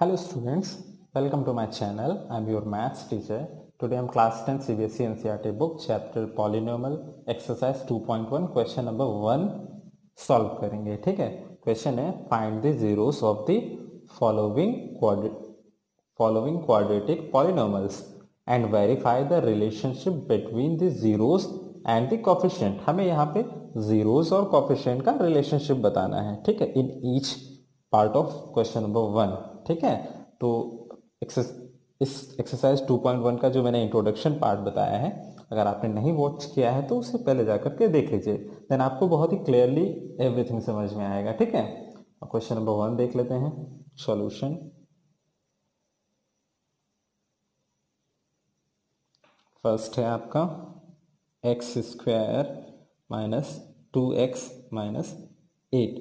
Hello students, welcome to my channel. I am your maths teacher. Today I am class 10 CBSE NCERT book chapter polynomial exercise 2.1 question number 1 solve करेंगे. ठीक है, question है find the zeros of the following quadratic polynomials and verify the relationship between the zeros and the coefficient. हमें यहाँ पे zeros और coefficient का relationship बताना है. ठीक है, in each part of question number 1. ठीक है, तो इस एक्सरसाइज 2.1 का जो मैंने इंट्रोडक्शन पार्ट बताया है, अगर आपने नहीं वॉच किया है तो उससे पहले जाकर के देख लीजिए, देन आपको बहुत ही क्लियरली एवरीथिंग समझ में आएगा. ठीक है, क्वेश्चन नंबर 1 देख लेते हैं. सॉल्यूशन. फर्स्ट है आपका x square minus 2x minus 8.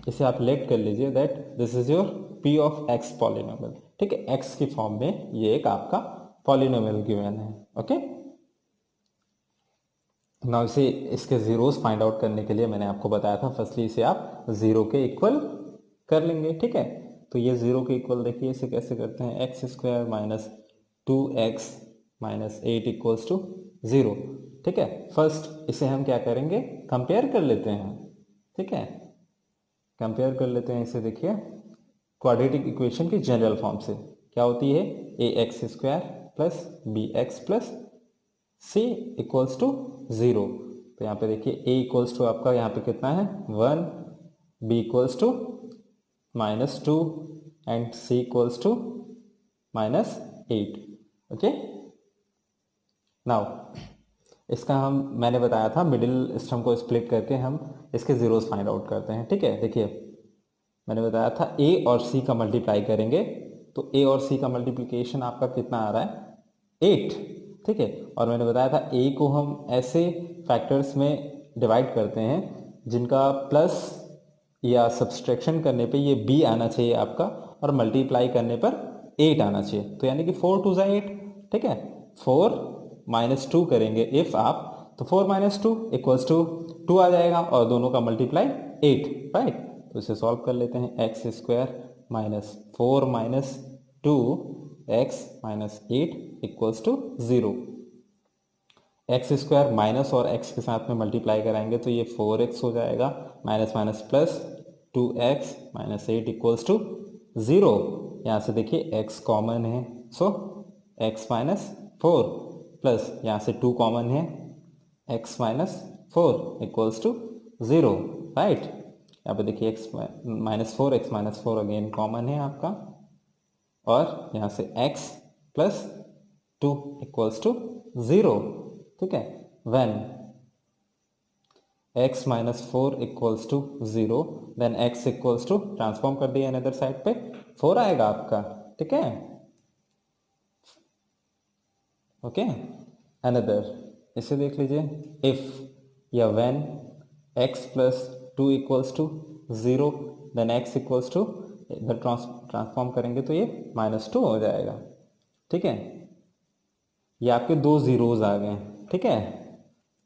इसे आप लेट कर लीजिए that this is your p of x polynomial. ठीक है, x की फॉर्म में ये एक आपका पॉलिनोमियल गिवन है. ओके, नाउ इसे इसके जीरोस फाइंड आउट करने के लिए मैंने आपको बताया था, फर्स्टली इसे आप जीरो के इक्वल कर लेंगे. ठीक है, तो ये जीरो के इक्वल देखिए इसे कैसे करते हैं. X square minus 2x minus 8 equals to 0. ठीक है, फर्स्ट इसे हम क्या करेंगे, कंपेयर कर लेते हैं. ठीक है, कंपेयर कर लेते हैं इसे. देखिए क्वाड्रेटिक इक्वेशन की जनरल फॉर्म से क्या होती है, a x square plus b x plus c equals to 0. तो यहाँ पे देखिए ए इक्वल्स टू आपका यहाँ पे कितना है 1, b equals to minus 2 and c equals to minus 8. Okay, now इसका मैंने बताया था मिडिल स्टर्म को स्प्लिट करके हम इसके जीरोस फाइंड आउट करते हैं. ठीक है, देखिए मैंने बताया था ए और सी का मल्टीप्लाई करेंगे, तो ए और सी का मल्टीप्लिकेशन आपका कितना आ रहा है 8. ठीक है, और मैंने बताया था ए को हम ऐसे फैक्टर्स में डिवाइड करते हैं जिनका प्लस या सब्सट्रैक्शन करने पे ये बी आना चाहिए आपका, और मल्टीप्लाई करने पर 8 आना चाहिए. तो यानी कि 4 2 8. ठीक है, 4 माइनस 2 करेंगे इफ आप, तो 4 माइनस 2 इक्वल्स टू 2 आ जाएगा और दोनों का मल्टीप्लाई 8. राइट, तो इसे सॉल्व कर लेते हैं. X square minus 4 minus 2 x minus 8 equals to 0. X square minus और एक्स के साथ में मल्टीप्लाई कराएंगे तो ये 4x हो जाएगा, minus minus plus 2x minus 8 equals to 0. यहाँ से देखिए x कॉमन है, सो x माइनस 4 प्लस यहाँ से 2 कॉमन है, x minus 4 equals to 0. Right, यहाँ पे देखिए x minus 4 x minus 4 again common है आपका, और यहाँ से x प्लस 2 इक्वल्स टू 0. ठीक है, when x minus 4 equals to 0 then x equals to, transform कर दिया अनदर साइड पे, 4 आएगा आपका. ठीक है, ओके. अनदर इसे देख लीजिए, इफ या when x plus 2 equals to 0 then x equals to, इधर ट्रांसफॉर्म करेंगे तो ये माइनस 2 हो जाएगा. ठीक है, ये आपके दो जीरोज आ गए. ठीक है,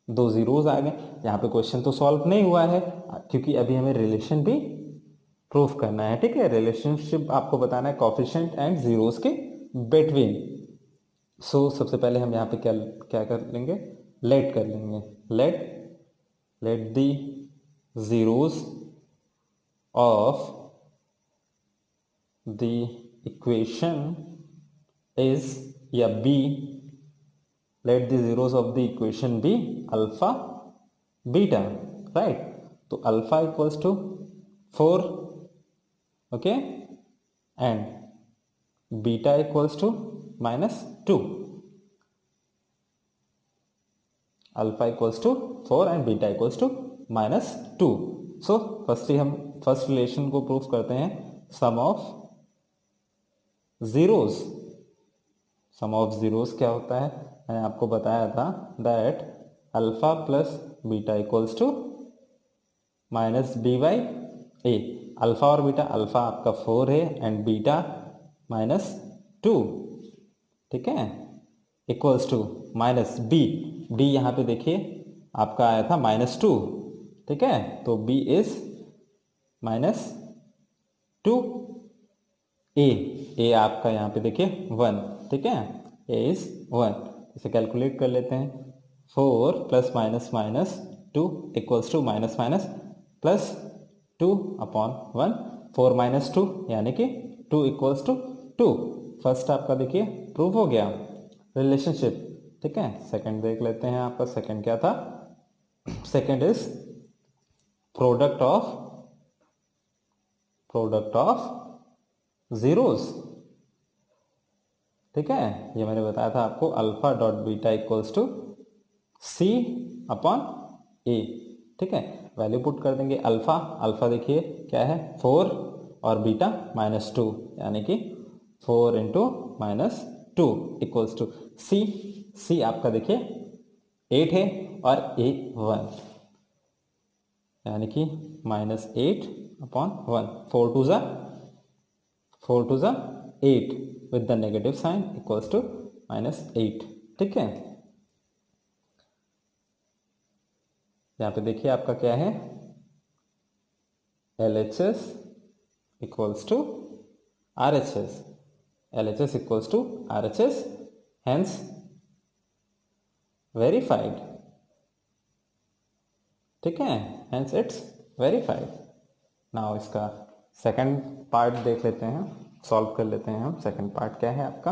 दो जीरोज आ गए. यहाँ पे क्वेश्चन तो सॉल्व नहीं हुआ है क्योंकि अभी हमें रिलेशन भी प्रूफ करना है. ठीक है, रिलेशनशिप आपको बताना है कोफिशिएंट एंड जीरोस के बिटवीन. सो सबसे पहले हम यहाँ पे क्या क्या कर लेंगे, लेट कर लेंगे. Let the zeros of the equation is या B, let the zeros of the equation be alpha beta. right, तो alpha equals to 4, okay, and beta equals to minus 2. alpha equals to 4 and beta equals to minus 2. so firstly हम first relation को proof करते हैं, sum of zeros. Sum of zeros क्या होता है, मैंने आपको बताया था that alpha plus beta equals to minus b by a. Alpha और बीटा, अल्फा आपका 4 है एंड बीटा माइनस 2. ठीक है, इक्वल्स टू माइनस बी. डी यहाँ पे देखिए आपका आया था माइनस 2. ठीक है, तो बी इज माइनस 2. ए आपका यहाँ पे देखिए 1, ठीक है, ए इज 1। इसे कैलकुलेट कर लेते हैं। 4 plus minus minus 2 equals to minus minus plus 2 upon 1। 4 minus 2 यानी कि 2 इक्वल्स टू 2। फर्स्ट आपका देखिए प्रूव हो गया रिलेशनशिप, ठीक है। सेकंड देख लेते हैं। आपका सेकंड क्या था? Second is product of zeros, ठीक है। ये मैंने बताया था आपको, alpha dot beta equals to c upon a, ठीक है। वैल्यू पुट कर देंगे। अल्फा देखिए क्या है 4 और बीटा -2 यानी कि 4 इंटू -2 इक्वल्स टू सी आपका देखिए 8 है और ए 1 यानी कि -8 अपॉन 1। 4 टू ज़ा 8 with the negative sign equals to -8, ठीक है। यहाँ पे देखिए आपका क्या है, LHS equals to RHS, LHS equals to RHS, hence verified, ठीक है, हेंस इट्स वेरीफाइड। नाउ इसका सेकंड पार्ट देख लेते हैं, सॉल्व कर लेते हैं हम। सेकंड पार्ट क्या है आपका?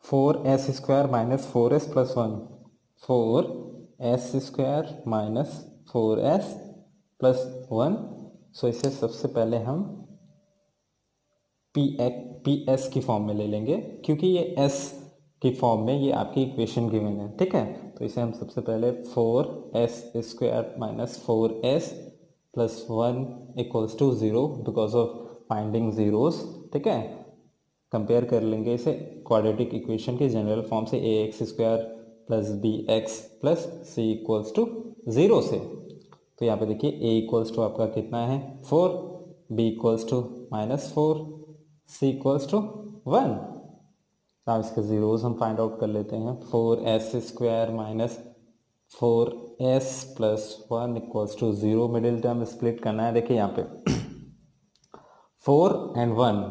Four S square minus 4s plus 1, 4s² minus 4s plus 1। सो इसे सबसे पहले हम पी एस की फॉर्म में ले लेंगे, क्योंकि ये एस की फॉर्म में ये आपकी इक्वेशन गिवन है, ठीक है। तो इसे हम सबसे पहले 4s² minus 4s plus 1 equals to 0 because of finding zeros, ठीक है। कंपेयर कर लेंगे इसे क्वाड्रेटिक इक्वेशन के जनरल फॉर्म से, ax² plus bx plus c equals to 0 से। तो यहाँ पे देखिए a इक्वल्स टू आपका कितना है 4, b equals to -4, c equals to 1। अब इसके जीरोस हम फाइंड आउट कर लेते हैं। 4s² minus 4s plus 1 equals to 0। Middle term split करना है। देखिए यहाँ पे 4 एंड 1,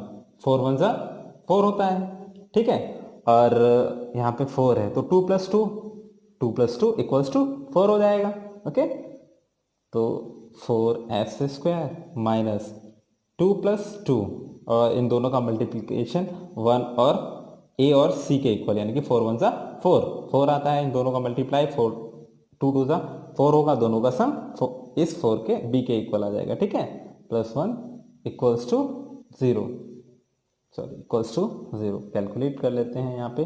4 1 ज़ा 4 होता है, ठीक है। और यहाँ पे 4 है तो 2 प्लस 2 इक्वल्स टू 4 हो जाएगा, ओके। तो 4s² माइनस 2 प्लस 2, और इन दोनों का मल्टीप्लिकेशन 1 और a और c के इक्वल, यानी कि 4 1 ज़ा 4 आता है। इन दोनों का मल्टीप्लाई 4 2 2 ज़ा 4 होगा, दोनों का सम इस 4 के b के इक्वल आ जाएगा, ठीक है। Plus 1 equals to 0, sorry equals to 0। Calculate कर लेते हैं यहाँ पे।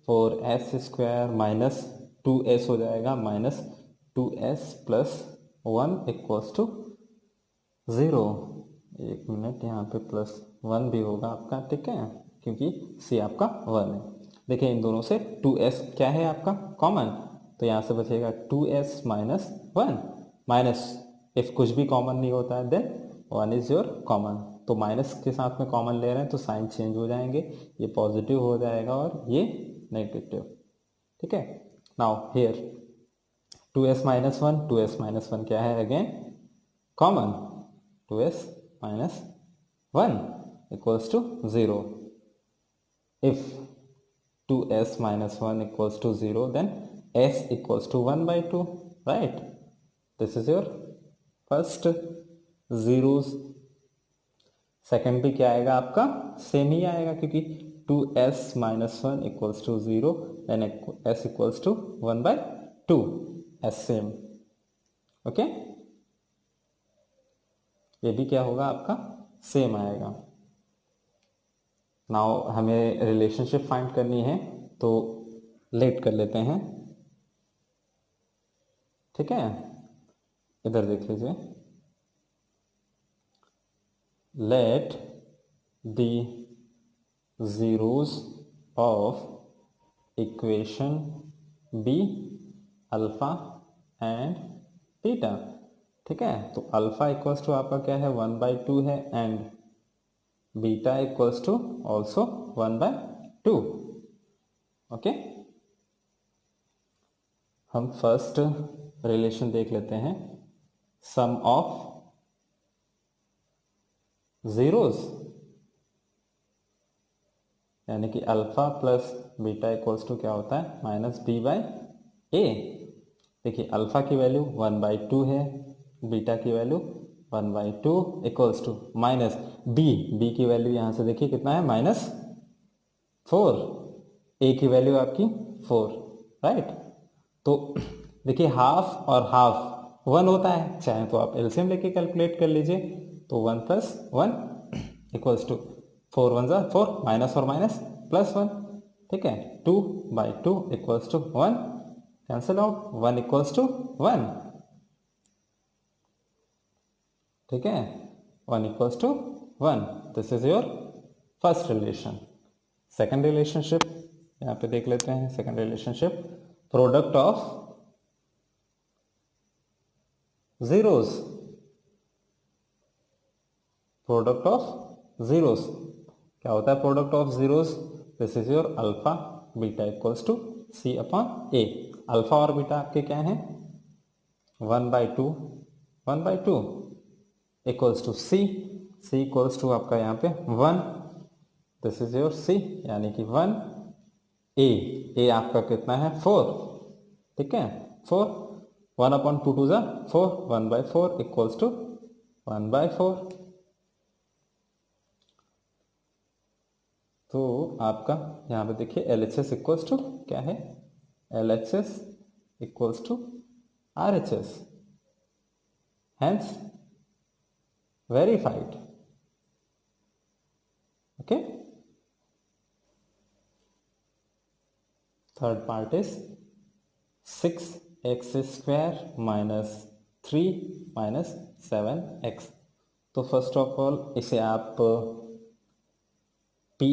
4s² माइनस 2s हो जाएगा, minus 2s plus 1 equals to 0। एक मिनट, यहाँ पे प्लस 1 भी होगा आपका, ठीक है, क्योंकि c आपका 1 है। देखिए इन दोनों से 2s क्या है आपका कॉमन, तो यहाँ से बचेगा 2s माइनस 1, माइनस इफ कुछ भी कॉमन नहीं होता है देन 1 इज योर कॉमन। तो माइनस के साथ में कॉमन ले रहे हैं तो साइन चेंज हो जाएंगे, ये पॉजिटिव हो जाएगा और ये नेगेटिव, ठीक है। Now here 2s minus 1, 2s minus 1 क्या है again common, 2s minus 1 equals to 0। If 2s minus 1 equals to 0, then s equals to 1 by 2, right? This is your first zeros। Second भी क्या आएगा आपका सेम ही आएगा, क्योंकि 2s minus 1 equals to 0, then s equals to 1 by 2, s same, okay. ये भी क्या होगा आपका सेम आएगा। नाउ हमें रिलेशनशिप फाइंड करनी है, तो लेट कर लेते हैं, ठीक है। इधर देख लीजिए, let the zeros of equation be alpha and beta, ठीक है। तो अल्फा इक्वल्स टू आपका क्या है 1/2 है, and beta equals to also 1/2 2। Okay, हम फर्स्ट रिलेशन देख लेते हैं, सम ऑफ जीरोस, यानी कि alpha plus beta equals to क्या होता है, माइनस बी बाई ए। देखिए अल्फा की वैल्यू 1/2 है, बीटा की value 1/2 equals to minus b की वैल्यू यहाँ से देखिए कितना है, -4, ए की वैल्यू आपकी 4, राइट। तो देखिए हाफ और हाफ 1 होता है, चाहे तो आप एलसीएम लेके कैलकुलेट कर लीजिए। तो 1 + 1 इक्वल्स टू 4 1 ज़ा 4, माइनस और माइनस +1, ठीक है। 2/2 equals to 1, cancel out, 1 equals to 1, ठीक है, 1 equals to 1। This is your first relation. Second relationship यहाँ पे देख लेते हैं। Second relationship, product of zeros, product of zeros क्या होता है, product of zeros, this is your alpha beta equals to c upon a. Alpha और beta आपके क्या हैं, 1/2 equals to c equals to आपका यहाँ पे 1, दिस इज योर सी, यानी कि 1, ए आपका कितना है 4, ठीक है, 4, 1/2 2 ज़ा 4, 1/4 इक्वल्स टू 1/4। तो आपका यहाँ पे देखिए LHS इक्वल्स टू क्या है, LHS equals to RHS, hence verified. Okay, third part is 6x² - 3 - 7x। तो फर्स्ट ऑफ ऑल इसे आप P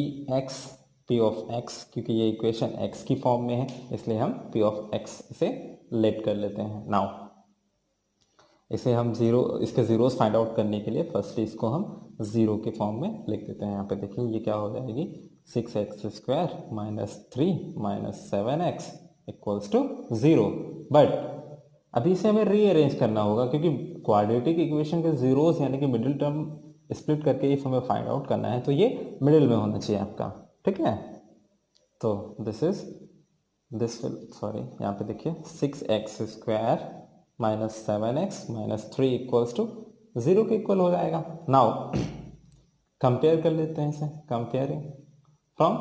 ऑफ x, क्योंकि ये इक्वेशन x की फॉर्म में है इसलिए हम P ऑफ x इसे लेट कर लेते हैं। नाउ इसे हम इसके जीरोस फाइंड आउट करने के लिए फर्स्टली इसको हम जीरो के फॉर्म में लिख देते हैं। यहाँ पे देखिए ये क्या हो जाएगी, 6x² - 3 - 7x equals to 0। But अभी इसे हमें रीअरेंज करना होगा, क्योंकि क्वाड्रेटिक इक्वेशन के जीरोस यानी कि मिडिल टर्म स्प्लिट करके इफ हमें फाइंड आउट करना है तो ये मिडिल में होना चाहिए आपका, ठीक है। तो यहाँ पे देखिए 6x² - 7x - 3 इक्वल्स टू 0 के इक्वल हो जाएगा। नाउ कंपेयर कर लेते हैं इसे, comparing from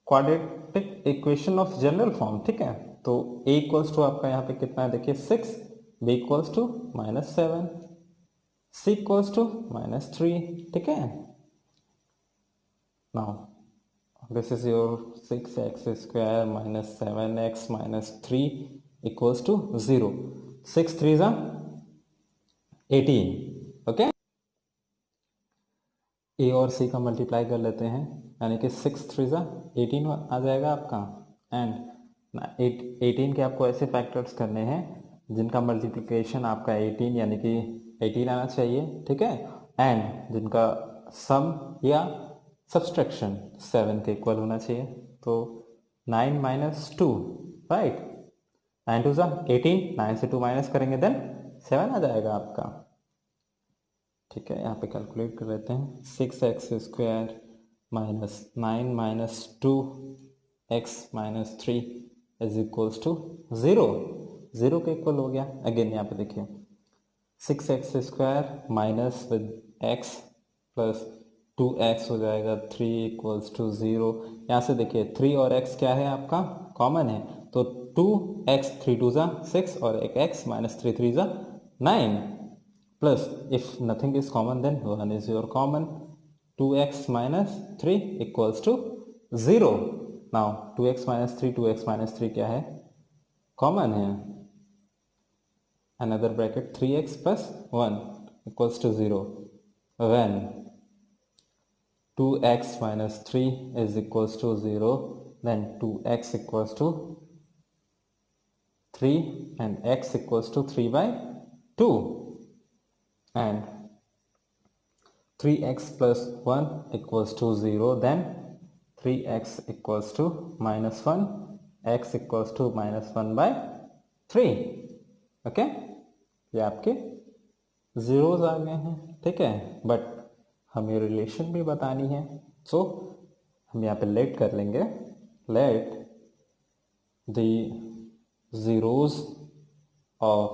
quadratic equation of general form, ठीक है। तो a इक्वल्स टू आपका यहाँ पे कितना है, देखिए 6, b equals to -7, c equals to -3, ठीक है। Now this is your 6x² - 7x - 3 equals to 0, 6 3s are 18, okay. a और c का मल्टीप्लाई कर लेते हैं, यानी कि 6 3s are 18 आ जाएगा आपका। एंड 18 के आपको ऐसे फैक्टर्स करने हैं जिनका मल्टीप्लिकेशन आपका 18 यानी कि 18 आना चाहिए, ठीक है। एंड जिनका सम या सब्सट्रैक्शन 7 के इक्वल होना चाहिए। तो 9 - 2, राइट, 9 2 18, 9 से 2 माइनस करेंगे देन 7 आ जाएगा आपका, ठीक है। यहाँ पे कैलकुलेट कर लेते हैं, 6x² - 9 - 2x - 3 is equals to 0, 0 के इक्वल हो गया। अगेन यहाँ पे देखिए 6x² minus with x plus 2x हो जाएगा, 3 इक्वल्स टू 0। यहाँ से देखिए 3 और x क्या है आपका, कॉमन है। तो 2x 3 2 ज़ा 6 और एक x -3 3 ज़ा 9 plus if nothing is common then 1 is your common, 2x - 3 equals to 0। Now 2x - 3 2x - 3 क्या है, कॉमन है। Another bracket 3x plus 1 equals to 0 when 2x minus 3 is equals to 0, then 2x equals to 3 and x equals to 3/2 and 3x plus 1 equals to 0, then 3x equals to -1, x equals to -1/3। Okay, ये आपके zeros आ गए हैं, ठीक है। But हमें relation भी बतानी है, सो हम यहाँ पे लेट कर लेंगे, let the zeros of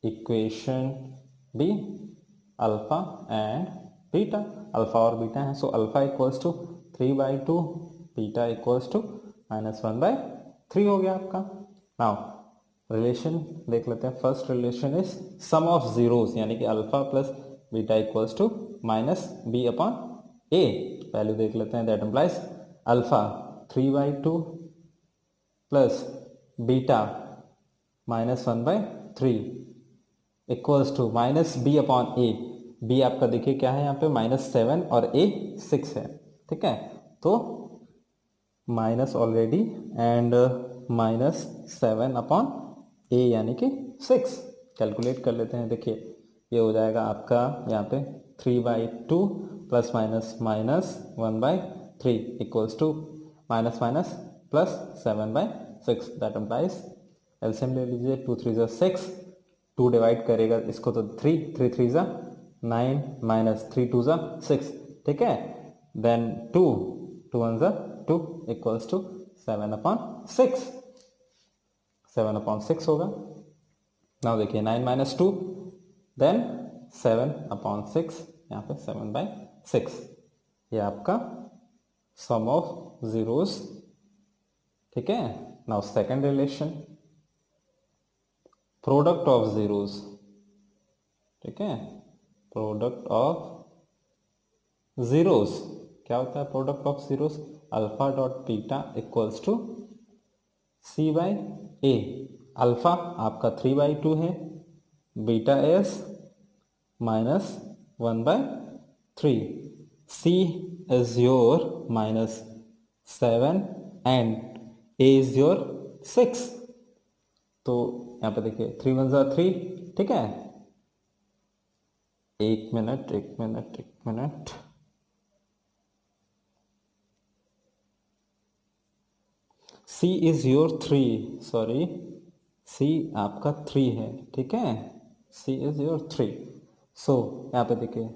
equation be alpha and beta। Alpha और बीटा है, so alpha equals to 3/2, beta equals to -1/3 हो गया आपका। नाउ रिलेशन देख लेते हैं। First relation is sum of zeros, यानी कि alpha plus beta equals to -b/a। Value देख लेते हैं, that implies alpha 3/2 plus beta -1/3 equals to -b/a। b आपका देखिए क्या है यहाँ पे -7 और a 6 है, ठीक है। तो माइनस ऑलरेडी एंड -7/a यानी कि 6 कैलकुलेट कर लेते हैं। देखिए ये हो जाएगा आपका यहाँ पे 3/2 plus minus -1/3 equals to minus minus plus 7/6। That implies LCM ले लीजिए, 2 3 ज़ा 6, 2 डिवाइड करेगा इसको तो 3, 3 3 ज़ा 9 माइनस 3 2 ज़ा 6, ठीक है। देन 2 2 1 ज़ा 2 इक्वल्स टू 7/6, 7/6 होगा। नाउ देखिए 9 माइनस 2 देन 7/6, यहाँ पे 7/6। ये आपका सम ऑफ जीरोस, ठीक है। Now second relation, product of zeros, ठीक है। प्रोडक्ट ऑफ जीरोस क्या होता है? Product of zeros alpha dot beta equals to c/a। Alpha आपका 3/2 है, beta is -1/3, c is your -7 and a is your 6। तो यहाँ पे देखिए 3 1 ज़ा 3, ठीक है। एक minute C is your 3, sorry C आपका 3 है, ठीक है। C is your 3। सो यहाँ पे देखिए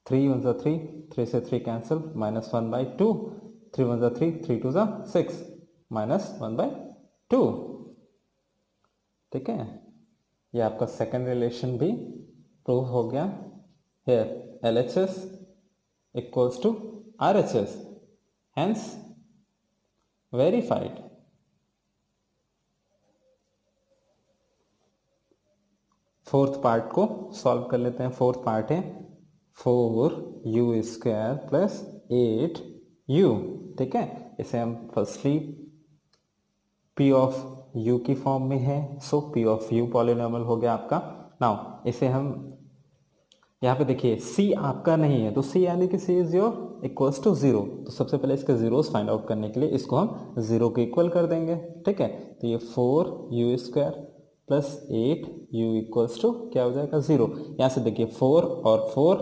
3 1 ज़ा 3, 3 से 3 कैंसिल, -1/2, 3 1 ज़ा 3, 3 2 ज़ा 6, -1/2, ठीक है। ये आपका सेकेंड रिलेशन भी प्रूव हो गया। Here LHS equals to RHS, hence verified. Fourth part को सॉल्व कर लेते हैं। फोर्थ पार्ट है 4u² प्लस 8u, ठीक है। इसे हम फर्स्टली p ऑफ u की फॉर्म में है, सो p ऑफ u पॉलिनॉमियल हो गया आपका। नाउ इसे हम यहाँ पे देखिए c आपका नहीं है, तो c यानी कि c is your equals to 0। तो सबसे पहले इसके जीरोस फाइंड आउट करने के लिए इसको हम 0 के इक्वल कर देंगे, ठीक है। तो ये 4u² plus 8u equals to क्या हो जाएगा 0। यहाँ से देखिए 4 और 4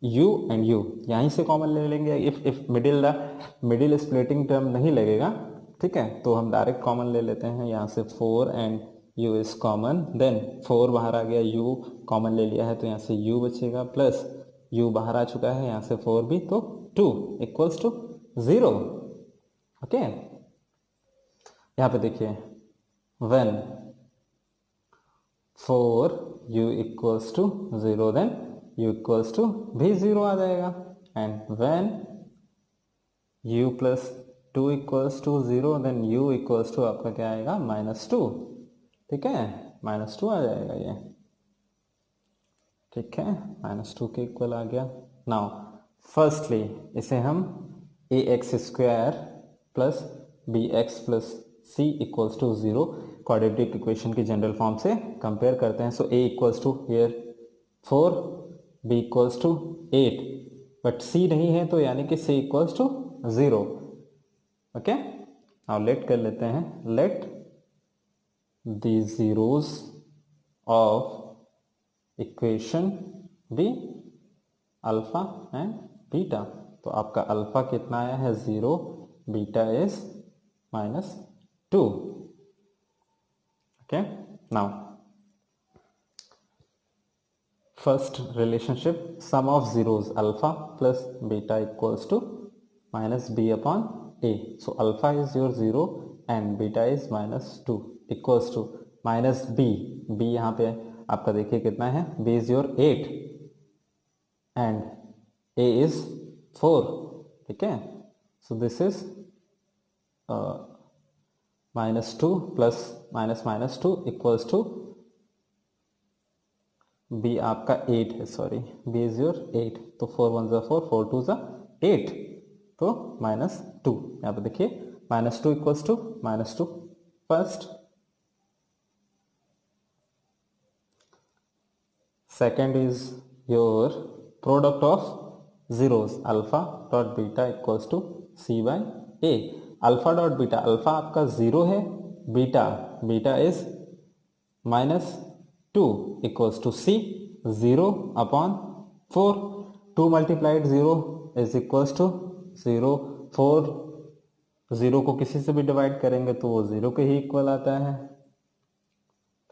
u एंड u यहीं से कॉमन ले लेंगे। इफ मिडिल स्प्लिटिंग टर्म नहीं लगेगा, ठीक है, तो हम डायरेक्ट कॉमन ले लेते हैं। यहाँ से 4 and u is common, then 4 बाहर आ गया, u कॉमन ले लिया है तो यहाँ से u बचेगा, प्लस u बाहर आ चुका है, यहाँ से 4 भी, तो 2 इक्वल्स टू 0। ओके, यहाँ पे देखिए when 4u equals to 0 then u equals to भी 0 आ जाएगा, and when u plus 2 equals to 0 then u equals to आपका क्या आएगा -2, ठीक है। -2 आ जाएगा ये, ठीक है, -2 के इक्वल आ गया। नाउ फर्स्टली इसे हम ax² plus bx plus c equals to 0 quadratic equation की जनरल फॉर्म से कंपेयर करते हैं। So a equals to here 4, b equals to 8, but c नहीं है तो यानी कि c equals to 0। Okay, now let कर लेते हैं, let the zeros of equation be alpha and beta। तो आपका अल्फा कितना आया है 0, beta is -2. Okay, now first relationship, sum of zeros alpha plus beta equals to -b/a. So alpha is your 0 and beta is -2 equals to -b. b यहाँ पे आपका देखिए कितना है, b is your 8 and a is 4. ठीक है, so this is -2 plus -2 equals to b आपका 8 है, सॉरी b इज योर 8. तो 4 1 ज़ा 4, 4 2 ज़ा 8, तो -2. यहाँ पे देखिए -2 equals to -2 first. Second is your product of zeros alpha dot beta equals to c/a. Alpha dot beta, alpha आपका 0 है, beta is -2 equals to c. 0/4, 2 multiplied 0 is equals to 0. 4 0 को किसी से भी डिवाइड करेंगे तो वो 0 के ही इक्वल आता है.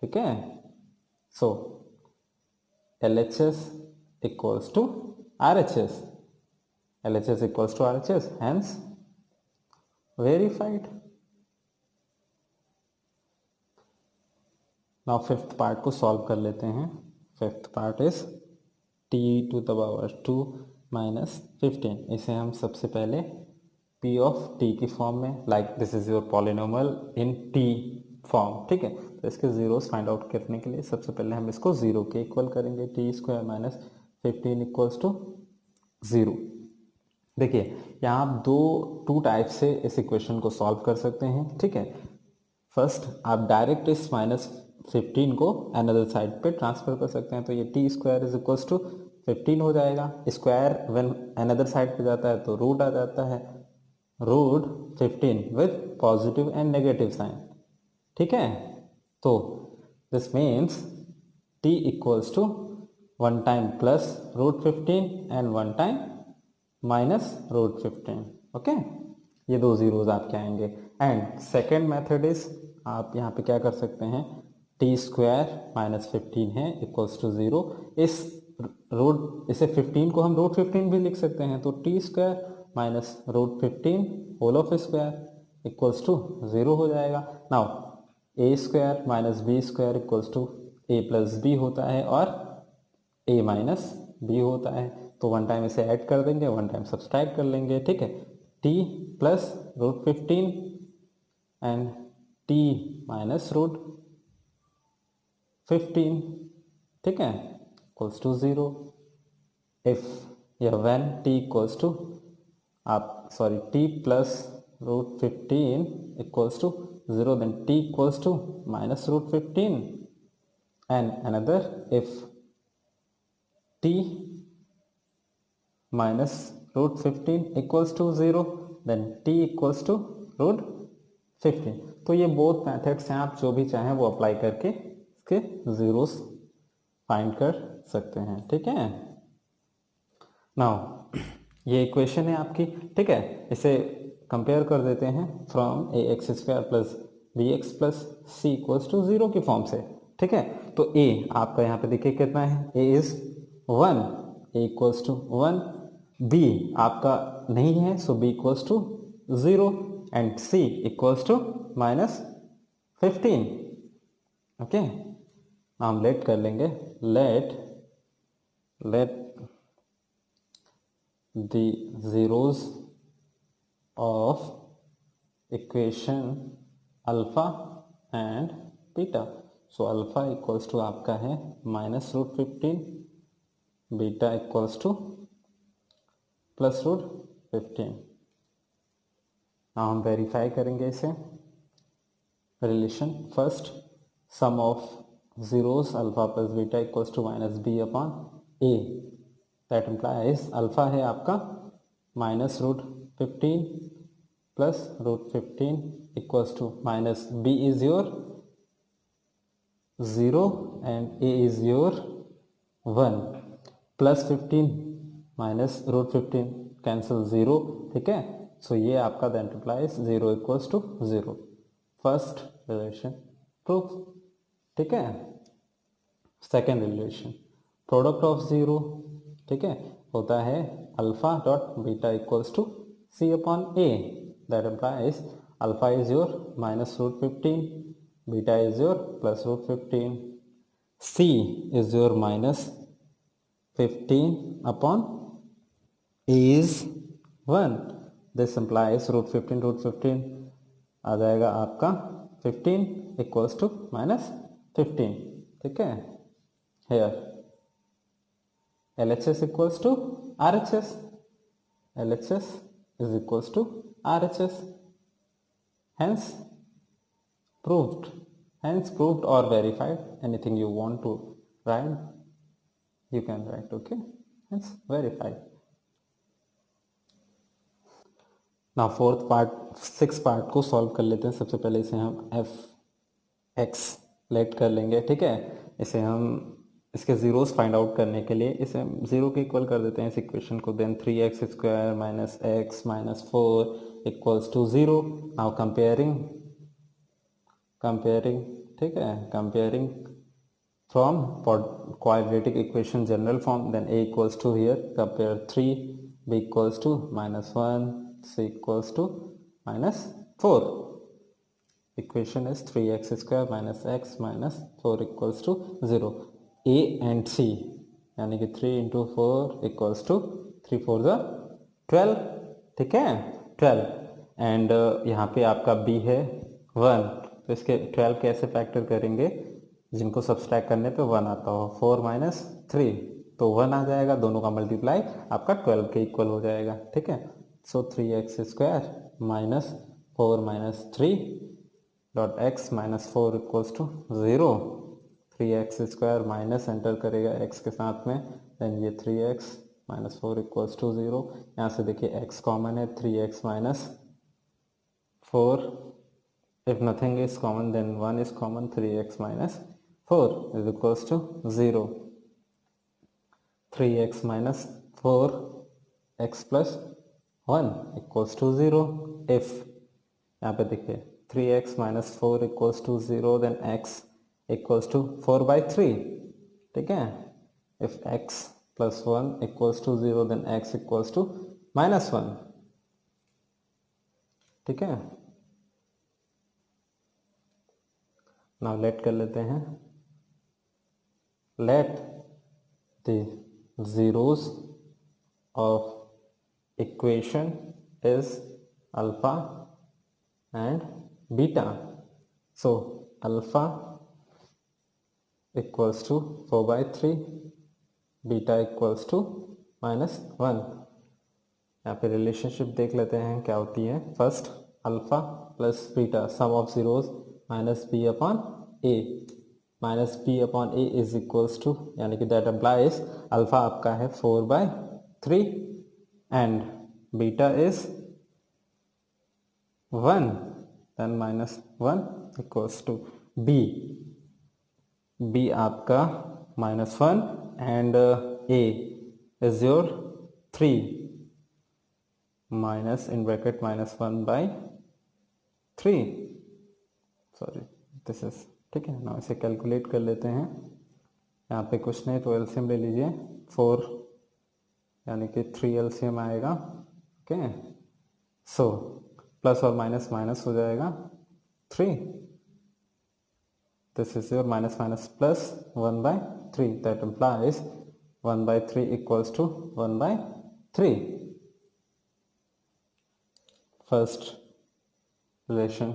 ठीक है, so LHS equals to RHS. LHS equals to RHS, hence verified. Now fifth part को सॉल्व कर लेते हैं. Fifth part is t⁻2 - 15. इसे हम सबसे पहले p ऑफ t की फॉर्म में, like this is your polynomial in t form. ठीक है, तो इसके जीरोस फाइंड आउट करने के लिए सबसे पहले हम इसको 0 के इक्वल करेंगे. t² - 15 equals to 0. देखिए यहाँ आप टू टाइप से इस इक्वेशन को सॉल्व कर सकते हैं. ठीक है, फर्स्ट आप डायरेक्ट इस -15 को अनदर साइड पे ट्रांसफर कर सकते हैं. तो ये t² इज इक्वल्स टू 15 हो जाएगा. स्क्वायर व्हेन अनदर साइड पे जाता है तो रूट आ जाता है, root 15 with positive and negative sign. ठीक है, तो this means t equals to 1 time plus root 15 and 1 time minus root 15. Okay, ये दो जीरोज आपके आएंगे. एंड सेकेंड मेथड इज, आप यहाँ पे क्या कर सकते हैं, t² - 15 है इक्वल्स टू 0. इसे 15 को हम रूट 15 भी लिख सकते हैं. तो t² - root 15 whole of square equals to 0 हो जाएगा. Now a² - b² equals to a plus b होता है और a माइनस b होता है. तो 1 टाइम इसे ऐड कर देंगे, 1 टाइम सब्सट्रैक्ट कर लेंगे. ठीक है, t plus root 15 and t minus root 15. ठीक है, इक्वल्स टू 0. इफ या when t equals to t plus root 15 equals to 0, then t equals to minus root 15. And another, if t minus root 15 equals to 0, then t equals to root 15. तो ये both methods हैं, आप जो भी चाहें वो apply करके इसके जीरोस फाइंड कर सकते हैं. ठीक है, नाउ ये इक्वेशन है आपकी. ठीक है, इसे कंपेयर कर देते हैं from ax² plus bx plus c equals to 0 की फॉर्म से. ठीक है, तो a आपका यहाँ पे देखिए कितना है, a is 1, a equals to 1. b आपका नहीं है, so b equals to 0 and c equals to -15. Okay, हम लेट कर लेंगे, let the zeros of equation alpha and beta. So alpha equals to आपका है -√15, बीटा इक्वल्स टू +√15. हम verify करेंगे इसे relation. First, sum of zeros alpha plus beta equals to -b/a. That implies alpha है आपका -√15 plus √15 equals to -b is your 0 and a is your 1 plus 15 minus root 15 cancel 0, ठीक है। So ये आपका then replies 0 equals to 0, first relation proof, ठीक है। Second relation, product of 0, ठीक है, होता है alpha dot beta equals to c upon a, that implies alpha is your -√15, beta is your +√15, c is your -15 upon a is 1, this implies √15 आ जाएगा आपका 15 equals to -15, ठीक है। Here LHS equals to RHS, LHS is equals to RHS, hence proved or verified, anything you want to write you can write, okay, hence verified. ना fourth part, six part को solve कर लेते हैं। सबसे पहले इसे हम एफ एक्स लेट कर लेंगे, ठीक है। इसे हम इसके जीरोस फाइंड आउट करने के लिए इसे हम जीरो के इक्वल कर देते हैं इस इक्वेशन को। Then 3x² - x - 4 equals to 0। Now comparing, ठीक है, comparing from quadratic equation general form, then a equals to here compare 3, b equals to -1, c equals to -4. Equation is 3x² - x - 4 equals to 0. A and C यानी कि 3 × 4 equals to 3 4 12, ठीक है, 12। And यहाँ पे आपका B है 1, तो इसके 12 कैसे फैक्टर करेंगे, जिनको सब्सट्रैक्ट करने पे 1 आता हो। 4 - 3 तो 1 आ जाएगा, दोनों का मल्टीप्लाई आपका 12 के इक्वल हो जाएगा, ठीक है। So 3x² - 4 - 3 dot x - 4 equals to 0। 3x² minus enter करेगा x के साथ में, देन ये 3x - 4 इक्वल्स टू 0। यहाँ से देखिए x कॉमन है, 3x - 4, if nothing is common then 1 is common, 3x - 4 is equals to 0। 3x - 4 x plus 1 equals to 0। if यहाँ पे देखिए 3x - 4 equals to 0, then x equals to 4/3, ठीक है। if x plus 1 equals to 0, then x equals to -1, ठीक है। now let कर लेते हैं, let the zeros of equation is alpha and beta. So alpha equals to 4/3, beta equals to -1। यहाँ पे relationship देख लेते हैं क्या होती है। First alpha plus beta, sum of zeros -b upon a, -b upon a is equals to, यानी कि दैट अप्लाइज अल्फा आपका है 4/3 and beta is 1, then -1 equals to b आपका -1 and a is your 3 minus in bracket -1/3, sorry this is, ठीक है ना। इसे calculate कर लेते हैं, यहाँ पे कुछ नहीं तो एलसीएम ले लीजिए, 4 यानी कि 3 एलसीएम आएगा, ओके। सो प्लस और माइनस माइनस हो जाएगा 3, this is your minus plus 1/3, that implies 1/3 equals to 1/3। First relation.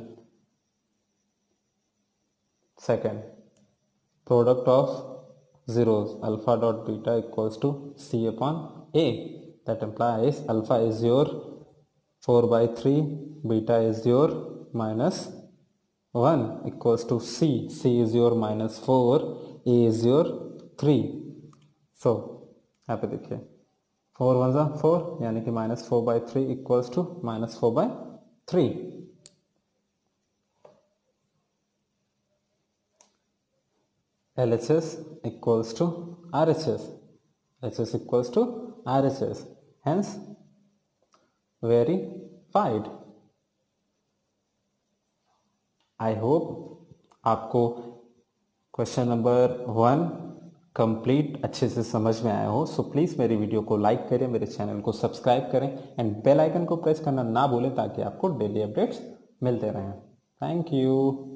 Second, product of zeros alpha dot beta equals to c upon a, that implies alpha is your 4/3, beta is your -1 equals to c is your -4, a is your 3। so यहाँ पे देखिए 4 1 ज़ा 4 यानी कि -4/3 equals to -4/3। LHS equals to RHS, LHS equals to RHS, hence verified. I hope आपको question number 1 complete अच्छे से समझ में आया हो। सो प्लीज़ मेरी वीडियो को लाइक करें, मेरे चैनल को सब्सक्राइब करें एंड बेल आइकन को प्रेस करना ना भूलें ताकि आपको डेली अपडेट्स मिलते रहें। Thank you.